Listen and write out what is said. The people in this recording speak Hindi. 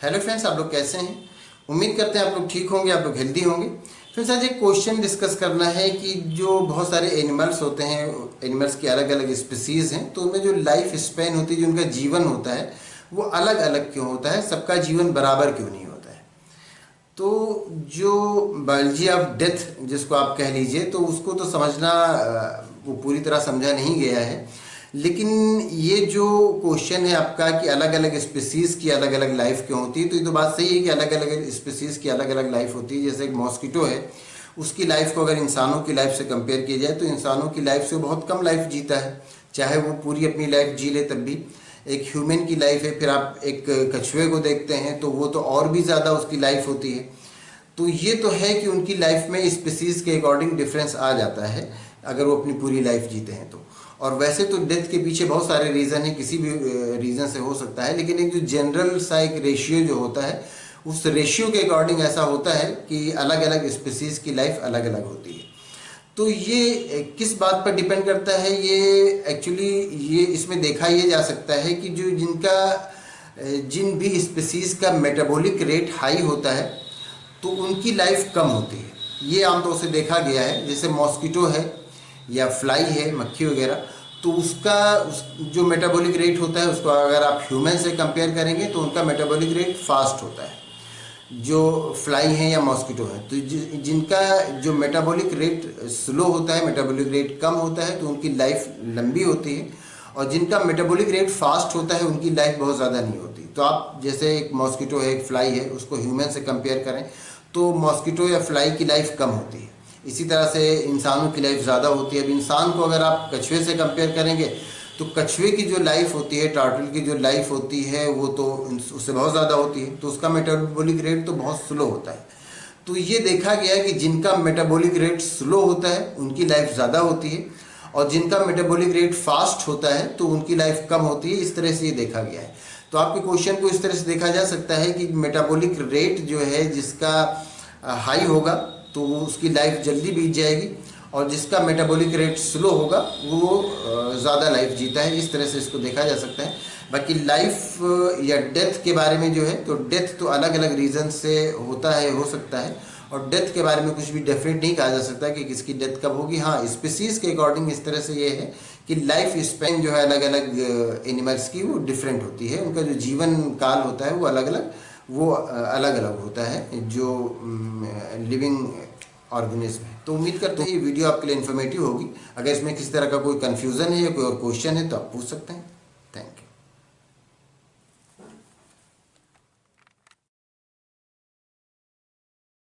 हेलो फ्रेंड्स, आप लोग कैसे हैं? उम्मीद करते हैं आप लोग ठीक होंगे, आप लोग हेल्दी होंगे। फ्रेंड्स, आज एक क्वेश्चन डिस्कस करना है कि जो बहुत सारे एनिमल्स होते हैं, एनिमल्स की अलग अलग स्पीसीज हैं, तो उनमें जो लाइफ स्पैन होती है, जो उनका जीवन होता है, वो अलग अलग क्यों होता है? सबका जीवन बराबर क्यों नहीं होता है? तो जो बायोलॉजी ऑफ डेथ जिसको आप कह लीजिए, तो उसको तो समझना वो पूरी तरह समझा नहीं गया है। लेकिन ये जो क्वेश्चन है आपका कि अलग अलग स्पीसीज़ की अलग अलग लाइफ क्यों होती है, तो ये तो बात सही है कि अलग अलग स्पीसीज़ की अलग अलग लाइफ होती है। जैसे एक मॉस्किटो है, उसकी लाइफ को अगर इंसानों की लाइफ से कंपेयर किया जाए तो इंसानों की लाइफ से बहुत कम लाइफ जीता है, चाहे वो पूरी अपनी लाइफ जी ले तब भी। एक ह्यूमन की लाइफ है, फिर आप एक कछुए को देखते हैं तो वो तो और भी ज़्यादा उसकी लाइफ होती है। तो ये तो है कि उनकी लाइफ में स्पीसीज़ के अकॉर्डिंग डिफरेंस आ जाता है अगर वो अपनी पूरी लाइफ जीते हैं तो। और वैसे तो डेथ के पीछे बहुत सारे रीज़न है, किसी भी रीज़न से हो सकता है, लेकिन एक जो जनरल सा एक रेशियो जो होता है, उस रेशियो के अकॉर्डिंग ऐसा होता है कि अलग अलग स्पीसीज़ की लाइफ अलग अलग होती है। तो ये किस बात पर डिपेंड करता है? ये एक्चुअली ये इसमें देखा ये जा सकता है कि जो जिन भी स्पीसीज़ का मेटाबॉलिक रेट हाई होता है तो उनकी लाइफ कम होती है। ये आमतौर से देखा गया है। जैसे मॉस्किटो है या फ्लाई है, मक्खी वगैरह, तो जो मेटाबॉलिक रेट होता है उसको अगर आप ह्यूमन से कंपेयर करेंगे तो उनका मेटाबॉलिक रेट फास्ट होता है, जो फ्लाई हैं या मॉस्किटो हैं। तो जिनका जो मेटाबॉलिक रेट स्लो होता है, मेटाबॉलिक रेट कम होता है, तो उनकी लाइफ लंबी होती है। और जिनका मेटाबॉलिक रेट फास्ट होता है उनकी लाइफ बहुत ज़्यादा नहीं होती। तो आप जैसे एक मॉस्किटो है, एक फ्लाई है, उसको ह्यूमन से कंपेयर करें तो मॉस्किटो या फ्लाई की लाइफ कम होती है। इसी तरह से इंसानों की लाइफ ज़्यादा होती है। अब इंसान को अगर आप कछुए से कंपेयर करेंगे तो कछुए की जो लाइफ होती है, टार्टल की जो लाइफ होती है, वो तो उससे बहुत ज़्यादा होती है, तो उसका मेटाबॉलिक रेट तो बहुत स्लो होता है। तो ये देखा गया है कि जिनका मेटाबॉलिक रेट स्लो होता है उनकी लाइफ ज़्यादा होती है, और जिनका मेटाबॉलिक रेट फास्ट होता है तो उनकी लाइफ कम होती है। इस तरह से ये देखा गया है। तो आपके क्वेश्चन को इस तरह से देखा जा सकता है कि मेटाबॉलिक रेट जो है जिसका हाई होगा तो वो उसकी लाइफ जल्दी बीत जाएगी, और जिसका मेटाबॉलिक रेट स्लो होगा वो ज़्यादा लाइफ जीता है। इस तरह से इसको देखा जा सकता है। बाकी लाइफ या डेथ के बारे में जो है, तो डेथ तो अलग अलग रीज़न से होता है, हो सकता है, और डेथ के बारे में कुछ भी डेफिनेट नहीं कहा जा सकता कि किसकी डेथ कब होगी। हाँ, स्पीसीज़ के अकॉर्डिंग इस तरह से ये है कि लाइफ स्पैन जो है अलग अलग एनिमल्स की वो डिफरेंट होती है। उनका जो जीवन काल होता है वो अलग अलग होता है, जो लिविंग ऑर्गेनिज्म है। तो उम्मीद करते हैं ये वीडियो आपके लिए इन्फॉर्मेटिव होगी। अगर इसमें किसी तरह का कोई कन्फ्यूज़न है या कोई और क्वेश्चन है तो आप पूछ सकते हैं। Thank you.